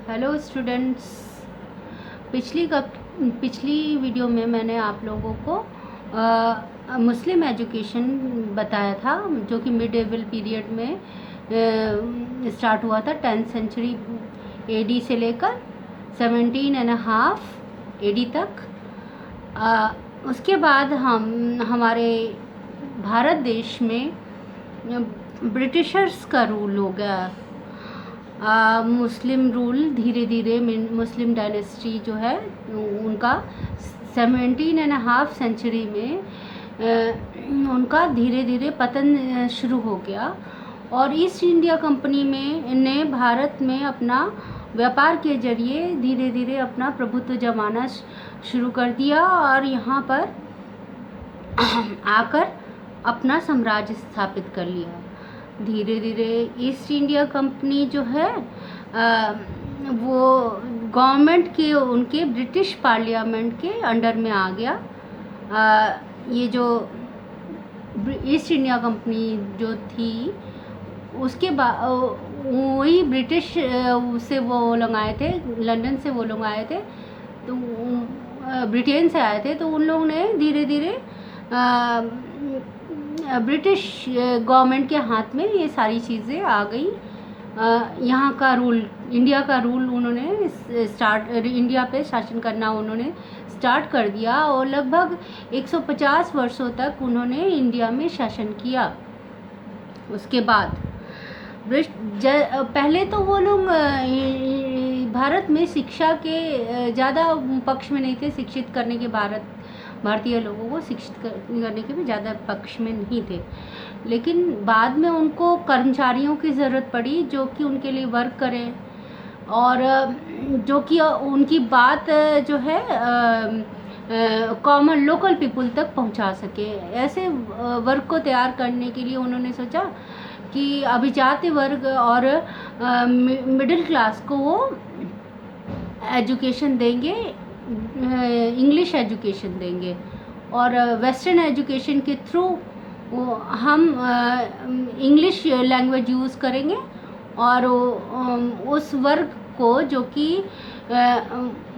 Hello students. पिछली video में मैंने आप लोगों को मुस्लिम एजुकेशन बताया था, जो कि मिडेवल पीरियड में स्टार्ट हुआ था 10th सेंचुरी एडी से लेकर 17.5 एडी तक। उसके बाद हमारे भारत देश में ब्रिटिशर्स का रूल हो गया। मुस्लिम रूल धीरे धीरे मुस्लिम डायनेस्टी जो है उनका 17.5 सेंचुरी में उनका धीरे धीरे पतन शुरू हो गया और ईस्ट इंडिया कंपनी में ने भारत में अपना व्यापार के जरिए धीरे धीरे अपना प्रभुत्व जमाना शुरू कर दिया और यहाँ पर आकर अपना साम्राज्य स्थापित कर लिया। धीरे धीरे ईस्ट इंडिया कंपनी जो है वो गवर्नमेंट के उनके ब्रिटिश पार्लियामेंट के अंडर में आ गया। ये जो ईस्ट इंडिया कंपनी जो थी उसके बाद वही ब्रिटिश से वो लोग आए थे, लंदन से वो लोग आए थे, तो ब्रिटेन से आए थे, तो उन लोगों ने धीरे धीरे ब्रिटिश गवर्नमेंट के हाथ में ये सारी चीज़ें आ गई। यहाँ का रूल, इंडिया का रूल उन्होंने इंडिया पे शासन करना उन्होंने स्टार्ट कर दिया और लगभग 150 वर्षों तक उन्होंने इंडिया में शासन किया। उसके बाद पहले तो वो लोग भारत में शिक्षा के ज़्यादा पक्ष में नहीं थे, शिक्षित करने के भारतीय लोगों को शिक्षित करने के भी ज़्यादा पक्ष में नहीं थे, लेकिन बाद में उनको कर्मचारियों की ज़रूरत पड़ी जो कि उनके लिए वर्क करें और जो कि उनकी बात जो है कॉमन लोकल पीपल तक पहुंचा सके। ऐसे वर्क को तैयार करने के लिए उन्होंने सोचा कि अभिजात वर्ग और मिडिल क्लास को वो एजुकेशन देंगे, इंग्लिश एजुकेशन देंगे और वेस्टर्न एजुकेशन के थ्रू हम इंग्लिश लैंग्वेज यूज़ करेंगे और उस वर्ग को जो कि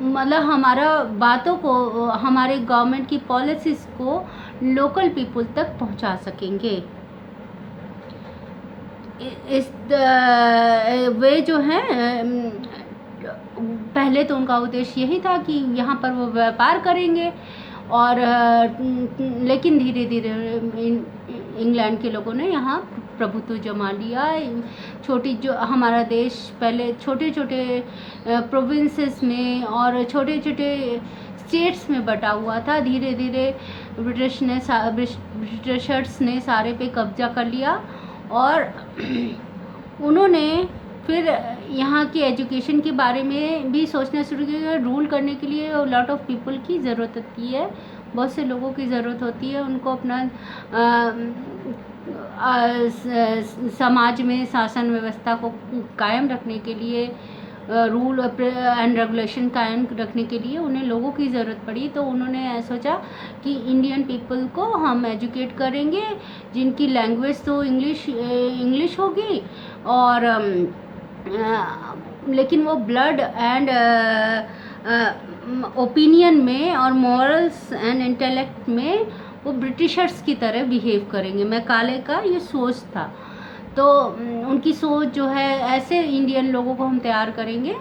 मतलब हमारा बातों को, हमारे गवर्नमेंट की पॉलिसीज़ को लोकल पीपल तक पहुंचा सकेंगे। इस वे जो हैं पहले तो उनका उद्देश्य यही था कि यहाँ पर वो व्यापार करेंगे और लेकिन धीरे धीरे इंग्लैंड के लोगों ने यहाँ प्रभुत्व जमा लिया। जो हमारा देश पहले छोटे छोटे प्रोविंसेस में और छोटे छोटे स्टेट्स में बटा हुआ था, धीरे धीरे ब्रिटिशर्स ने सारे पे कब्जा कर लिया और उन्होंने फिर यहाँ की एजुकेशन के बारे में भी सोचना शुरू किया। रूल करने के लिए लॉट ऑफ पीपल की ज़रूरत होती है, बहुत से लोगों की ज़रूरत होती है। उनको अपना समाज में शासन व्यवस्था को कायम रखने के लिए, रूल एंड रेगुलेशन कायम रखने के लिए उन्हें लोगों की ज़रूरत पड़ी। तो उन्होंने ऐसा कि इंडियन पीपल को हम एजुकेट करेंगे जिनकी लैंग्वेज तो इंग्लिश होगी और लेकिन वो ब्लड एंड ओपिनियन में और मॉरल्स एंड इंटेलेक्ट में वो ब्रिटिशर्स की तरह बिहेव करेंगे। मैकाले का ये सोच था। तो उनकी सोच जो है, ऐसे इंडियन लोगों को हम तैयार करेंगे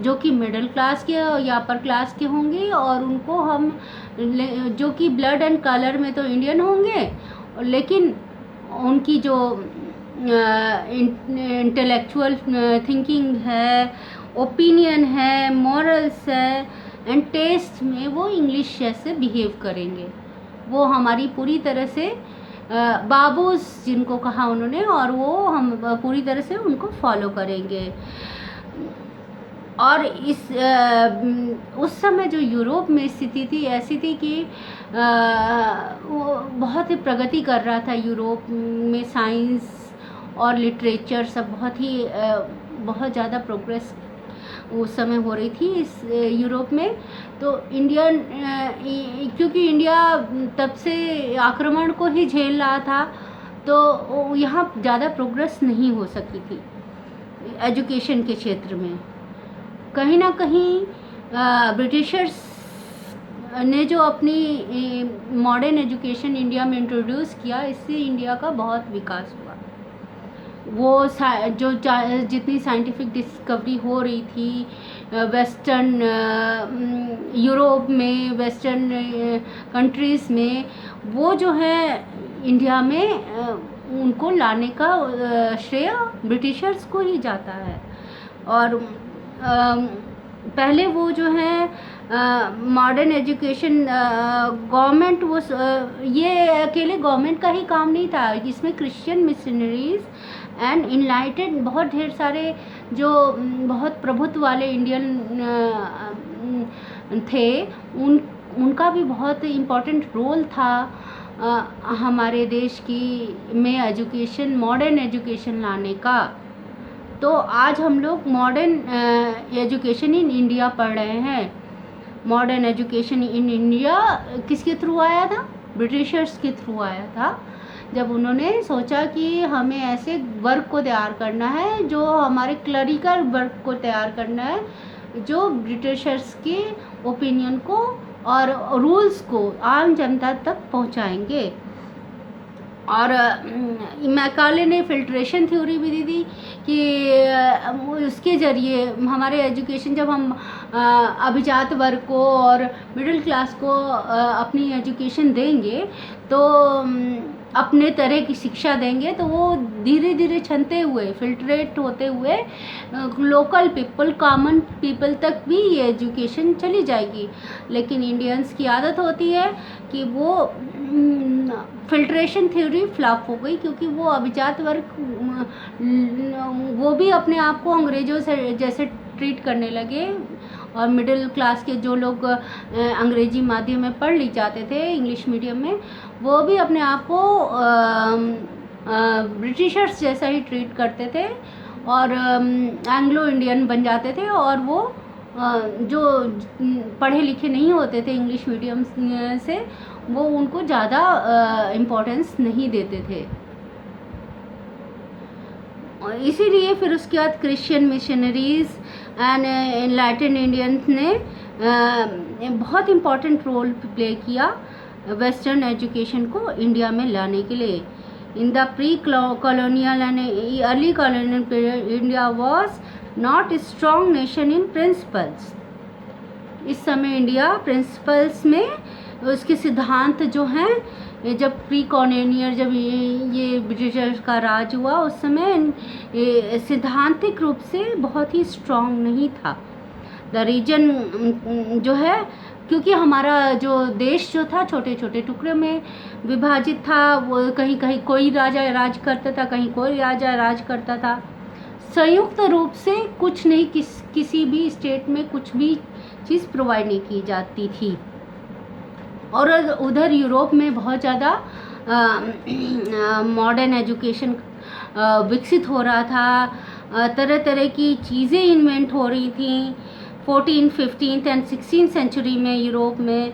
जो कि मिडिल क्लास के या अपर क्लास के होंगे और उनको हम जो कि ब्लड एंड कलर में तो इंडियन होंगे, लेकिन उनकी जो इंटेलेक्चुअल थिंकिंग है, ओपिनियन है, मॉरल्स है एंड टेस्ट में वो इंग्लिश जैसे बिहेव करेंगे। वो हमारी पूरी तरह से बाबूस जिनको कहा उन्होंने, और वो हम पूरी तरह से उनको फॉलो करेंगे। और उस समय जो यूरोप में स्थिति थी ऐसी थी कि वो बहुत ही प्रगति कर रहा था। यूरोप में साइंस और लिटरेचर सब बहुत ज़्यादा प्रोग्रेस उस समय हो रही थी इस यूरोप में। तो क्योंकि इंडिया तब से आक्रमण को ही झेल रहा था, तो यहाँ ज़्यादा प्रोग्रेस नहीं हो सकी थी एजुकेशन के क्षेत्र में। कहीं ना कहीं ब्रिटिशर्स ने जो अपनी मॉडर्न एजुकेशन इंडिया में इंट्रोड्यूस किया, इससे इंडिया का बहुत विकास हुआ। वो जितनी साइंटिफिक डिस्कवरी हो रही थी वेस्टर्न यूरोप में, वेस्टर्न कंट्रीज़ में, वो जो है इंडिया में उनको लाने का श्रेय ब्रिटिशर्स को ही जाता है। और पहले वो जो है मॉडर्न एजुकेशन गवर्नमेंट, वो ये अकेले गवर्नमेंट का ही काम नहीं था, इसमें क्रिश्चियन मिशनरीज एंड इनलाइटेड बहुत ढेर सारे जो बहुत प्रभुत्व वाले इंडियन थे, उनका भी बहुत इम्पोर्टेंट रोल था हमारे देश की में एजुकेशन, मॉडर्न एजुकेशन लाने का। तो आज हम लोग मॉडर्न एजुकेशन इन इंडिया पढ़ रहे हैं। मॉडर्न एजुकेशन इन इंडिया किसके थ्रू आया था? ब्रिटिशर्स के थ्रू आया था, जब उन्होंने सोचा कि हमें ऐसे वर्क को तैयार करना है, जो हमारे क्लरिकल वर्क को तैयार करना है, जो ब्रिटिशर्स के ओपिनियन को और रूल्स को आम जनता तक पहुंचाएंगे। और मैकाले ने फिल्ट्रेशन थ्योरी भी दी थी कि उसके ज़रिए हमारे एजुकेशन, जब हम अभिजात वर्ग को और मिडिल क्लास को अपनी एजुकेशन देंगे, तो अपने तरह की शिक्षा देंगे, तो वो धीरे धीरे छनते हुए, फिल्ट्रेट होते हुए लोकल पीपल, कॉमन पीपल तक भी ये एजुकेशन चली जाएगी। लेकिन इंडियंस की आदत होती है कि वो फिल्ट्रेशन थ्योरी फ्लॉप हो गई, क्योंकि वो अभिजात वर्ग वो भी अपने आप को अंग्रेज़ों से जैसे ट्रीट करने लगे, और मिडिल क्लास के जो लोग अंग्रेजी माध्यम में पढ़ ली जाते थे, इंग्लिश मीडियम में, वो भी अपने आप को ब्रिटिशर्स जैसा ही ट्रीट करते थे और एंग्लो इंडियन बन जाते थे। और वो जो पढ़े लिखे नहीं होते थे इंग्लिश मीडियम से, वो उनको ज़्यादा इम्पोर्टेंस नहीं देते थे। और इसीलिए फिर उसके बाद Christian missionaries and enlightened Indians ने बहुत इम्पोर्टेंट रोल प्ले किया वेस्टर्न एजुकेशन को इंडिया में लाने के लिए। In the pre colonial and early colonial period, India was not a strong nation in principles. इस समय इंडिया प्रिंसिपल्स में, उसके सिद्धांत जो हैं, जब प्री कॉलोनियल, जब ये ब्रिटिशर्स का राज हुआ, उस समय सिद्धांतिक रूप से बहुत ही स्ट्रॉन्ग नहीं था। द रीजन जो है, क्योंकि हमारा जो देश जो था छोटे छोटे टुकड़े में विभाजित था, वो कहीं कहीं कोई राजा राज करता था, कहीं कोई राजा राज करता था। संयुक्त रूप से कुछ नहीं, किसी भी स्टेट में कुछ भी चीज़ प्रोवाइड नहीं की जाती थी। और उधर यूरोप में बहुत ज़्यादा मॉडर्न एजुकेशन विकसित हो रहा था, तरह तरह की चीज़ें इन्वेंट हो रही थी 14th, 15th and 16th century में यूरोप में।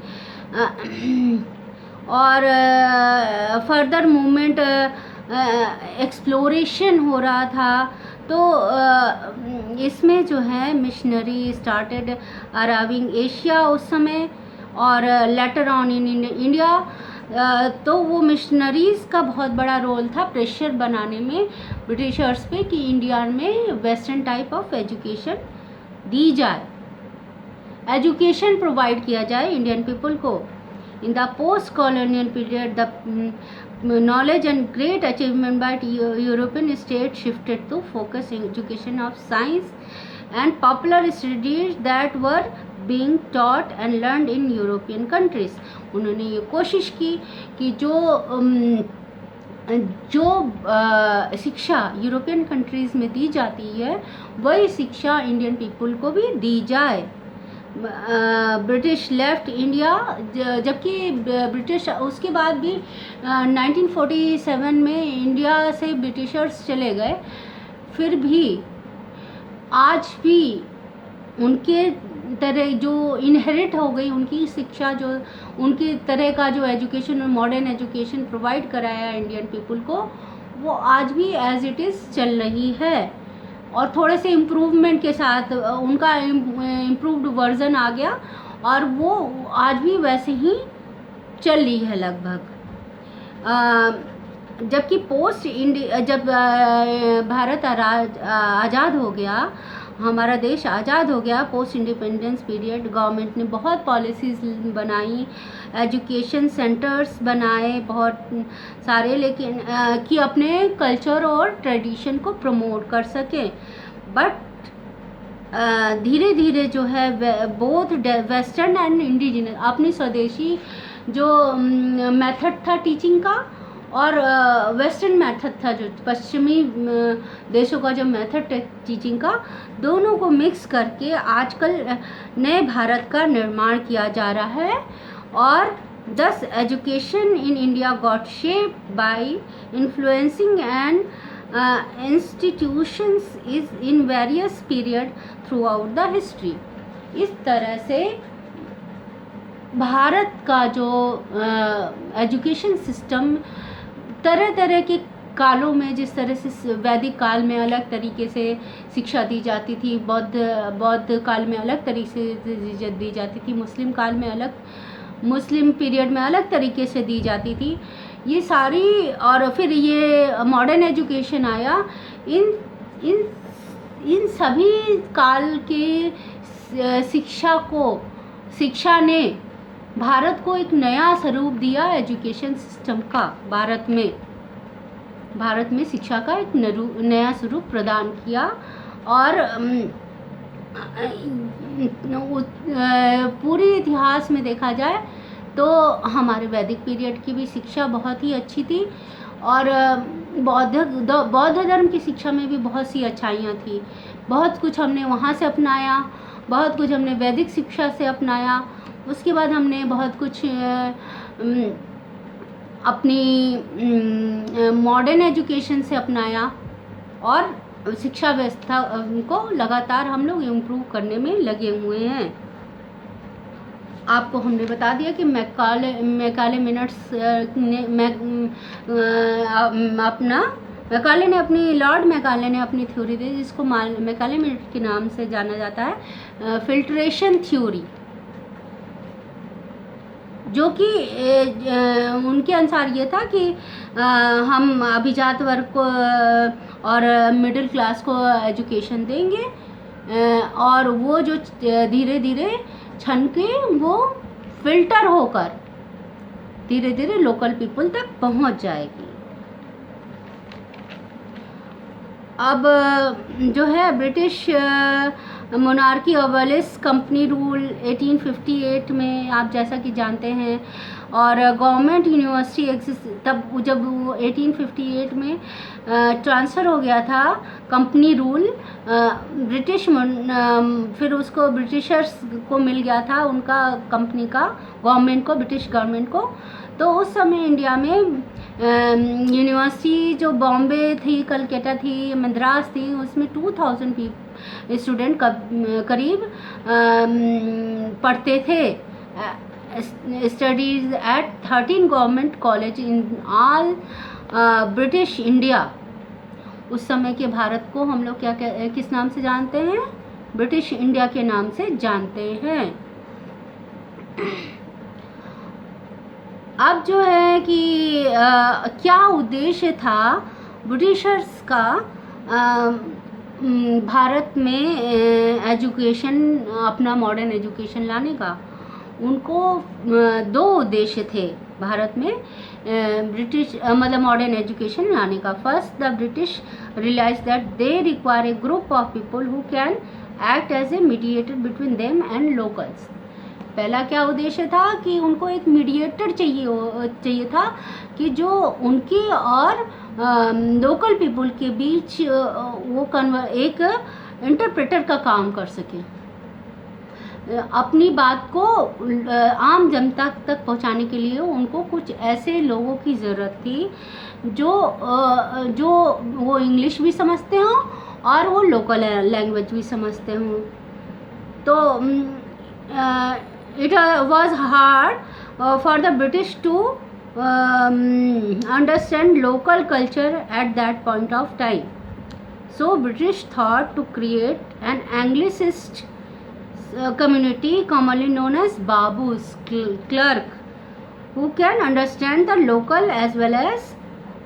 और फर्दर मूवमेंट, एक्सप्लोरेशन हो रहा था। तो इसमें जो है मिशनरी स्टार्टेड अराइविंग एशिया उस समय, और लेटर ऑन इन इंडिया। तो वो मिशनरीज़ का बहुत बड़ा रोल था प्रेशर बनाने में ब्रिटिशर्स पे कि इंडिया में वेस्टर्न टाइप ऑफ एजुकेशन दी जाए, एजुकेशन प्रोवाइड किया जाए इंडियन पीपल को। In the post colonial period, the knowledge and great achievement by European states shifted to focus education of science and popular studies that were being taught and learned in European countries. उन्होंने ये कोशिश की कि जो शिक्षा European countries में दी जाती है, वही शिक्षा इंडियन पीपल को भी दी जाए। ब्रिटिश लेफ्ट इंडिया, जबकि ब्रिटिश उसके बाद भी 1947 में इंडिया से ब्रिटिशर्स चले गए, फिर भी आज भी उनके तरह जो इनहेरिट हो गई उनकी शिक्षा, जो उनकी तरह का जो एजुकेशन, मॉडर्न एजुकेशन प्रोवाइड कराया इंडियन पीपल को, वो आज भी एज इट इज़ चल रही है। और थोड़े से इम्प्रूवमेंट के साथ उनका इम्प्रूव्ड वर्ज़न आ गया और वो आज भी वैसे ही चल रही है लगभग। जबकि पोस्ट इंडिया जब भारत आज़ाद हो गया, हमारा देश आज़ाद हो गया, पोस्ट इंडिपेंडेंस पीरियड गवर्नमेंट ने बहुत पॉलिसीज़ बनाई, एजुकेशन सेंटर्स बनाए बहुत सारे, लेकिन कि अपने कल्चर और ट्रेडिशन को प्रमोट कर सकें। बट धीरे धीरे जो है बोथ वेस्टर्न एंड इंडिजिनस अपनी स्वदेशी जो मेथड था टीचिंग का और वेस्टर्न मेथड था जो पश्चिमी देशों का जो मेथड है टीचिंग का, दोनों को मिक्स करके आजकल नए भारत का निर्माण किया जा रहा है। और thus education in India got shaped by influencing and institutions is in various period throughout the history। इस तरह से भारत का जो एजुकेशन सिस्टम तरह तरह के कालों में, जिस तरह से वैदिक काल में अलग तरीके से शिक्षा दी जाती थी, बौद्ध काल में अलग तरीके से दी जाती थी, मुस्लिम काल में अलग, मुस्लिम पीरियड में अलग तरीके से दी जाती थी, ये सारी, और फिर ये मॉडर्न एजुकेशन आया। इन सभी काल के शिक्षा ने भारत को एक नया स्वरूप दिया एजुकेशन सिस्टम का। भारत में शिक्षा का एक नया स्वरूप प्रदान किया। और पूरे इतिहास में देखा जाए तो हमारे वैदिक पीरियड की भी शिक्षा बहुत ही अच्छी थी, और बौद्ध धर्म की शिक्षा में भी बहुत सी अच्छाइयाँ थी। बहुत कुछ हमने वहाँ से अपनाया, बहुत कुछ हमने वैदिक शिक्षा से अपनाया, उसके बाद हमने बहुत कुछ अपनी मॉडर्न एजुकेशन से अपनाया, और शिक्षा व्यवस्था को लगातार हम लोग इम्प्रूव करने में लगे हुए हैं। आपको हमने बता दिया कि मैकाले मिनट्स ने लॉर्ड मैकाले ने अपनी थ्योरी दी, जिसको मैकाले मिनट के नाम से जाना जाता है, फिल्ट्रेशन थ्योरी, जो कि उनके अनुसार ये था कि हम अभिजात वर्ग को और मिडिल क्लास को एजुकेशन देंगे, और वो जो धीरे धीरे छन के वो फिल्टर होकर धीरे धीरे लोकल पीपल तक पहुंच जाएगी। अब जो है ब्रिटिश मोनार्की अबलिश कंपनी रूल 1858 में, आप जैसा कि जानते हैं, और गवर्नमेंट यूनिवर्सिटी एग्जिस्ट, तब जब वो 1858 में ट्रांसफ़र हो गया था कंपनी रूल फिर उसको ब्रिटिशर्स को मिल गया था, उनका कंपनी का गवर्नमेंट को, ब्रिटिश गवर्नमेंट को। तो उस समय इंडिया में यूनिवर्सिटी जो बॉम्बे थी, कलकत्ता थी, मद्रास थी, उसमें 2000 स्टूडेंट करीब पढ़ते थे। Studies at 13 government college in all British India. उस समय के भारत को हम लोग किस नाम से जानते हैं? ब्रिटिश इंडिया के नाम से जानते हैं। अब जो है कि क्या उद्देश्य था ब्रिटिशर्स का भारत में एजुकेशन, अपना मॉडर्न एजुकेशन लाने का? उनको 2 उद्देश्य थे भारत में मतलब मॉडर्न एजुकेशन लाने का। First, the British realise that they require a group of people who can act as a mediator between them and locals. पहला क्या उद्देश्य था कि उनको एक मीडिएटर चाहिए था कि जो उनकी और लोकल पीपल के बीच वो एक इंटरप्रेटर का काम कर सके। अपनी बात को आम जनता तक पहुंचाने के लिए उनको कुछ ऐसे लोगों की ज़रूरत थी जो वो इंग्लिश भी समझते हों और वो लोकल लैंग्वेज भी समझते हों। तो it was hard for the British to understand local culture at that point of time। So British thought to create an Anglicist community commonly known as Babus, clerk, who can understand the local as well as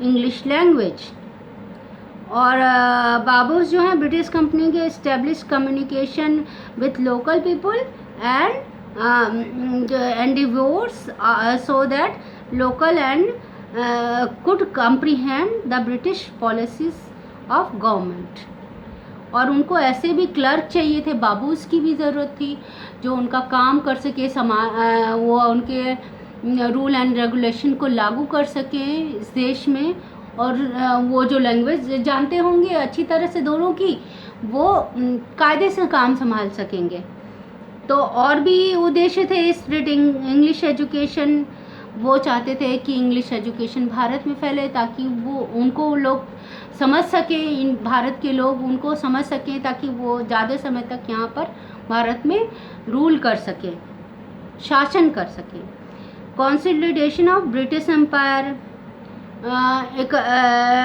English language. और बाबूस जो हैं British company के establish communication with local people and endeavors so that local and could comprehend the British policies of government. और उनको ऐसे भी clerk चाहिए थे, बाबूस की भी ज़रूरत थी जो उनका काम कर सके, वो उनके रूल एंड रेगुलेशन को लागू कर सकें इस देश में, और वो जो लैंग्वेज जानते होंगे अच्छी तरह से दोनों की, वो कायदे से काम संभाल सकेंगे. तो और भी उद्देश्य थे स्प्रेड इंग्लिश एजुकेशन. वो चाहते थे कि इंग्लिश एजुकेशन भारत में फैले ताकि वो उनको लोग समझ सकें, इन भारत के लोग उनको समझ सकें, ताकि वो ज़्यादा समय तक यहाँ पर भारत में रूल कर सकें, शासन कर सकें. कंसोलिडेशन ऑफ ब्रिटिश एम्पायर, एक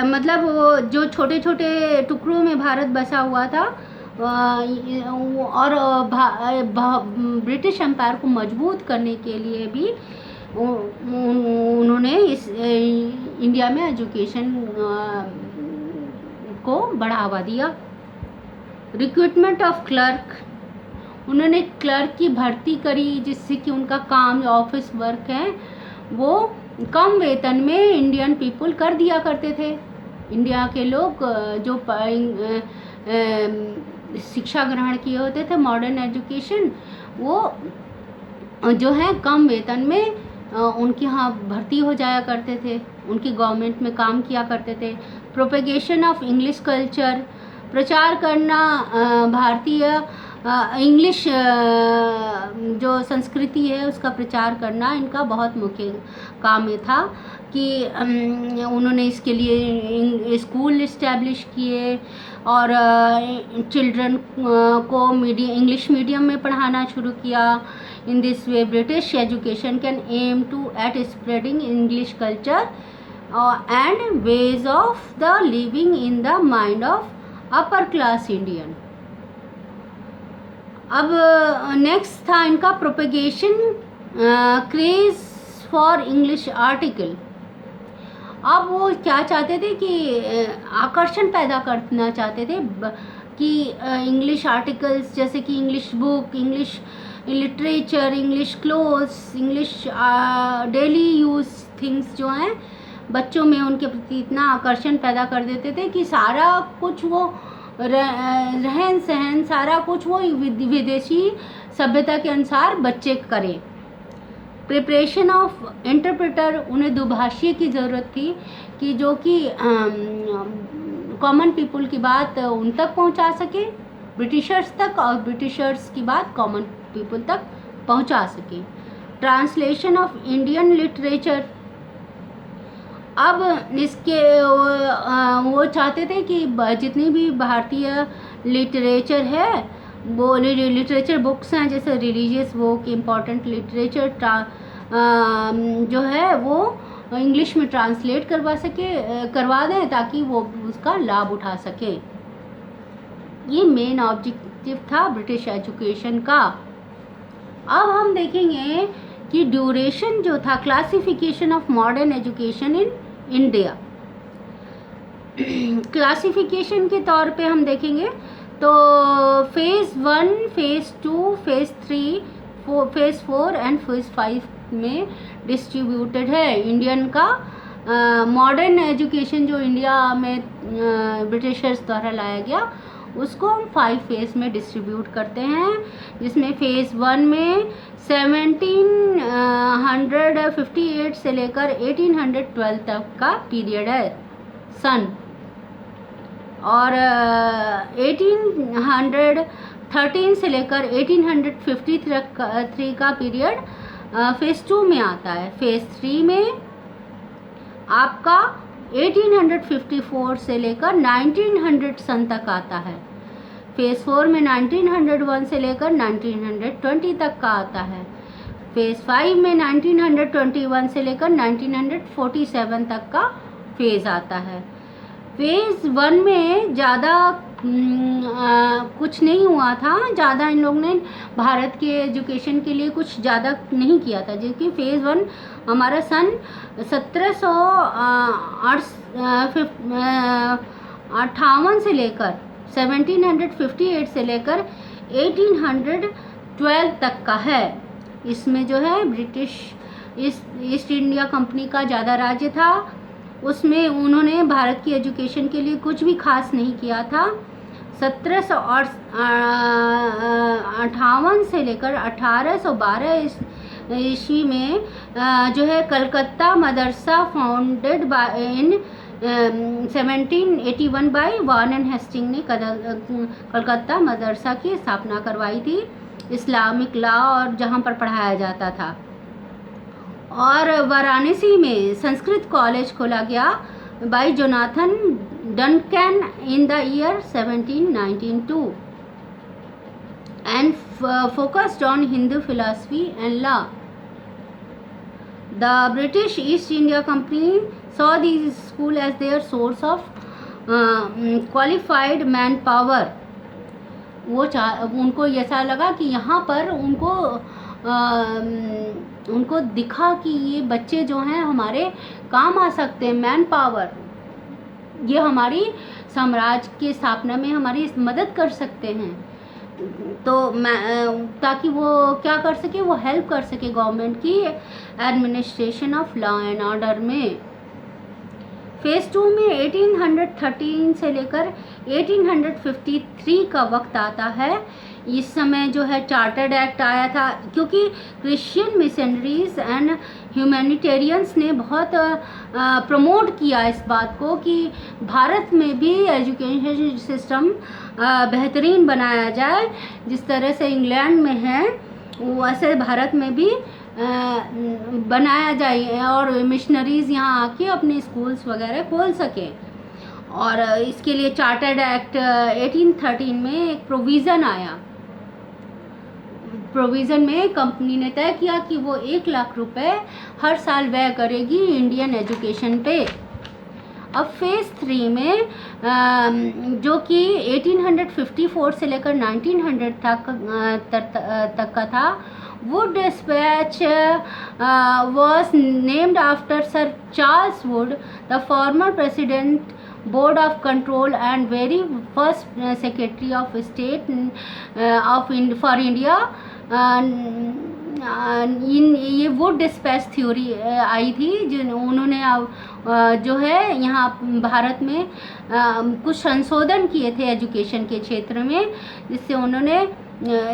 मतलब वो जो छोटे छोटे टुकड़ों में भारत बसा हुआ था, और ब्रिटिश एम्पायर को मजबूत करने के लिए भी उन्होंने इस इंडिया में एजुकेशन को बढ़ावा दिया. रिक्रूटमेंट ऑफ क्लर्क, उन्होंने क्लर्क की भर्ती करी जिससे कि उनका काम ऑफिस वर्क है वो कम वेतन में इंडियन पीपल कर दिया करते थे. इंडिया के लोग जो शिक्षा ग्रहण किए होते थे, मॉडर्न एजुकेशन, वो जो है कम वेतन में उनके यहाँ भर्ती हो जाया करते थे, उनकी गवर्नमेंट में काम किया करते थे. प्रोपेगेशन ऑफ इंग्लिश कल्चर, प्रचार करना भारतीय इंग्लिश जो संस्कृति है उसका प्रचार करना इनका बहुत मुख्य काम में था. कि उन्होंने इसके लिए स्कूल इस्टेब्लिश किए और चिल्ड्रन को इंग्लिश मीडियम में पढ़ाना शुरू किया. In this way British education can aim to at spreading English culture and ways of the living in the mind of upper class Indian. अब नेक्स्ट था इनका propagation craze for English article. अब वो क्या चाहते थे कि आकर्षण पैदा करना चाहते थे कि इंग्लिश आर्टिकल्स जैसे कि English book, English literature, English clothes, English daily use things जो हैं बच्चों में उनके प्रति इतना आकर्षण पैदा कर देते थे कि सारा कुछ वो रहन सहन सारा कुछ वो विदेशी सभ्यता के अनुसार बच्चे करें. प्रिपरेशन ऑफ इंटरप्रेटर, उन्हें दुभाषी की ज़रूरत थी कि जो कि कॉमन पीपल की बात उन तक पहुंचा सके, ब्रिटिशर्स तक, और ब्रिटिशर्स की बात कॉमन पीपल तक पहुंचा सके. ट्रांसलेशन ऑफ इंडियन लिटरेचर, अब इसके वो चाहते थे कि जितनी भी भारतीय लिटरेचर है, वो लिटरेचर बुक्स हैं जैसे रिलीजियस बुक, इम्पॉर्टेंट लिटरेचर जो है वो इंग्लिश में ट्रांसलेट करवा दें ताकि वो उसका लाभ उठा सके. ये मेन ऑब्जेक्टिव था ब्रिटिश एजुकेशन का. अब हम देखेंगे कि ड्यूरेशन जो था, classification of modern education in India. Classification के तौर पे हम देखेंगे तो phase 1, phase 2, phase 3, phase 4 and phase 5 में डिस्ट्रीब्यूटेड है. इंडियन का मॉडर्न एजुकेशन जो इंडिया में ब्रिटिशर्स द्वारा लाया गया उसको हम 5 फेज़ में डिस्ट्रीब्यूट करते हैं, जिसमें फेज़ 1 में 1758 से लेकर 1812 तक का पीरियड है सन, और 1813 से लेकर 1853 का पीरियड फेज़ 2 में आता है. फेज़ 3 में आपका 1854 से लेकर 1900 सन तक आता है. फेज़ 4 में 1901 से लेकर 1920 तक का आता है. फेज़ 5 में 1921 से लेकर 1947 तक का फेज़ आता है. फेज़ 1 में ज़्यादा कुछ नहीं हुआ था, ज़्यादा इन लोग ने भारत के एजुकेशन के लिए कुछ ज़्यादा नहीं किया था, जबकि फेज़ 1 हमारा सन 1758 से लेकर 1758 से लेकर 1812 तक का है। इसमें जो है ब्रिटिश ईस्ट इंडिया कंपनी का ज़्यादा राज्य था, उसमें उन्होंने भारत की एजुकेशन के लिए कुछ भी खास नहीं किया था। 1758 से लेकर 1812 ईस्वी में जो है Calcutta Madrasa founded by in 1781 by Warren Hastings ने कलकत्ता मदरसा की स्थापना करवाई थी, इस्लामिक लॉ और जहाँ पर पढ़ाया जाता था। और वाराणसी में संस्कृत कॉलेज खोला गया by Jonathan Duncan in the year 1792 and focused on Hindu philosophy and law. The British East India Company saw these schools as their source of qualified manpower. उनको ऐसा लगा कि यहाँ पर उनको दिखा कि ये बच्चे जो हैं हमारे काम आ सकते हैं, मैन पावर, ये हमारी साम्राज्य की स्थापना में हमारी मदद कर सकते हैं। तो ताकि वो क्या कर सके, वो हेल्प कर सके गवर्नमेंट की administration of law and order में। फेज़ 2 में 1813 से लेकर 1853 का वक्त आता है। इस समय जो है चार्टर्ड एक्ट आया था, क्योंकि क्रिश्चियन मिशनरीज एंड ह्यूमैनिटेरियंस ने बहुत प्रमोट किया इस बात को कि भारत में भी एजुकेशन सिस्टम बेहतरीन बनाया जाए। जिस तरह से इंग्लैंड में है वैसे भारत में भी बनाया जाए और मिशनरीज़ यहाँ आके अपने स्कूल्स वगैरह खोल सकें। और इसके लिए चार्टर्ड एक्ट 1813 में एक प्रोविज़न आया। प्रोविज़न में कंपनी ने तय किया कि वो 1 लाख रुपए हर साल व्यय करेगी इंडियन एजुकेशन पे। अब फेज़ 3 में जो कि 1854 से लेकर 1900 तक का था, Wood dispatch was named after Sir Charles Wood, the former president, Board of Control and very first Secretary of State for India। ये वुड डिस्पैच थ्योरी आई थी, उन्होंने जो है यहाँ भारत में कुछ संशोधन किए थे एजुकेशन के क्षेत्र में, जिससे उन्होंने,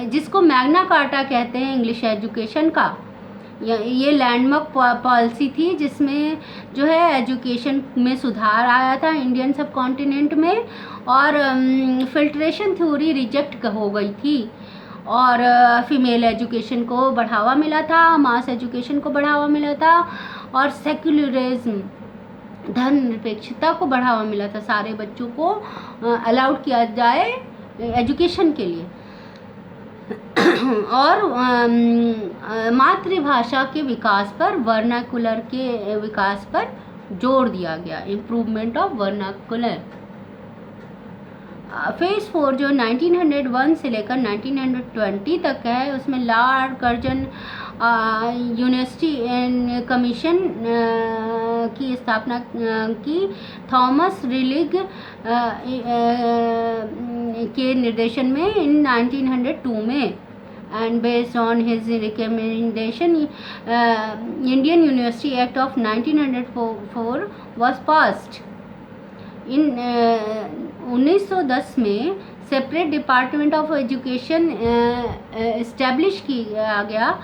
जिसको मैग्ना कार्टा कहते हैं इंग्लिश एजुकेशन का, ये लैंडमार्क पॉलिसी थी जिसमें जो है एजुकेशन में सुधार आया था इंडियन सब कॉन्टिनेंट में, और फिल्ट्रेशन थ्योरी रिजेक्ट हो गई थी और फीमेल एजुकेशन को बढ़ावा मिला था, मास एजुकेशन को बढ़ावा मिला था और सेक्युलरिज्म, धर्मनिरपेक्षता को बढ़ावा मिला था। सारे बच्चों को अलाउड किया जाए एजुकेशन के लिए और मातृभाषा के विकास पर, वर्नाकुलर के विकास पर जोर दिया गया, इम्प्रूवमेंट ऑफ वर्नाकुलर। फेज़ 4 जो 1901 से लेकर 1920 तक है, उसमें Lord Curzon university and commission की स्थापना की थॉमस रिलिग के निर्देशन में इन 1902 में, and based on his recommendation Indian University Act of 1904 was passed। इन 1910 में separate department of education establish किया गया,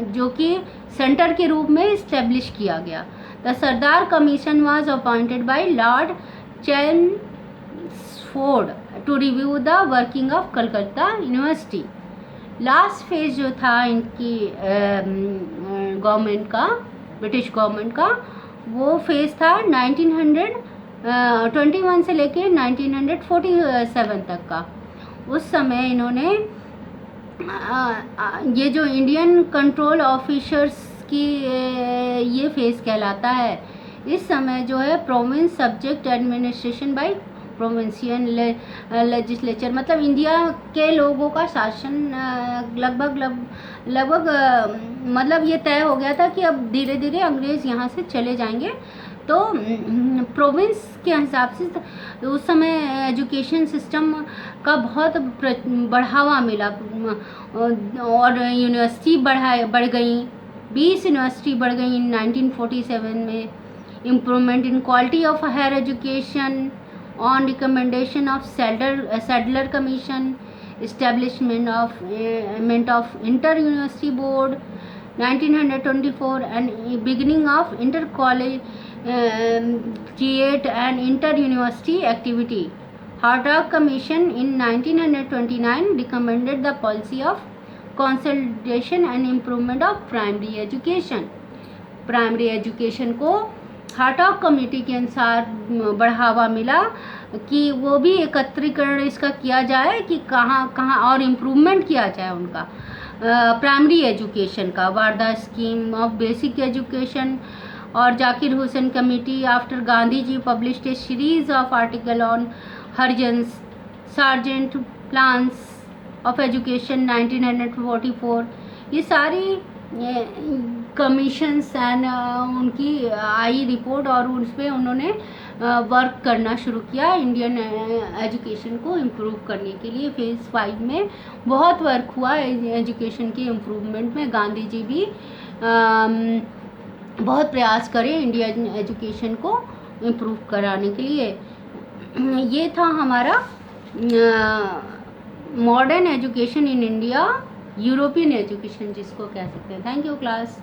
जो कि सेंटर के रूप में इस्टेब्लिश किया गया। The Sadler commission was appointed by Lord Chelmsford to review the working of Calcutta University. Last phase जो था इनकी गवर्नमेंट का, ब्रिटिश गवर्नमेंट का, वो फेज़ था 1921 से लेके 1947 तक का। उस समय इन्होंने ये जो इंडियन कंट्रोल ऑफिसर्स की ये फेज़ कहलाता है, इस समय जो है province subject administration by provincial legislature, मतलब इंडिया के लोगों का शासन लगभग मतलब ये तय हो गया था कि अब धीरे धीरे अंग्रेज़ यहाँ से चले जाएंगे। तो प्रोविंस के हिसाब से उस समय एजुकेशन सिस्टम का बहुत बढ़ावा मिला और यूनिवर्सिटी बढ़ गई, 20 यूनिवर्सिटी बढ़ गई इन 1947 में। Improvement in quality of higher education on recommendation of Sadler commission, establishment of inter university board 1924 and beginning of intercollegiate and inter university activity. Hartog Commission in 1929 recommended the policy of consolidation and improvement of primary education. Primary education को हार्टॉग committee के अनुसार बढ़ावा मिला कि वो भी एकत्रीकरण इसका किया जाए कि कहाँ और इम्प्रूवमेंट किया जाए उनका प्राइमरी एजुकेशन का। Wardha scheme of basic education और Zakir Hussain committee after Gandhi ji published a series of article on Harijan Sargent plans of education 1944। ये सारी कमीशंस एंड उनकी आई रिपोर्ट और उस पर उन्होंने वर्क करना शुरू किया इंडियन एजुकेशन को इम्प्रूव करने के लिए। फेज़ 5 में बहुत वर्क हुआ एजुकेशन के इम्प्रूवमेंट में। गांधी जी भी बहुत प्रयास करे इंडियन एजुकेशन को इम्प्रूव कराने के लिए। ये था हमारा modern education in India, European education जिसको कह सकते हैं। Thank you class.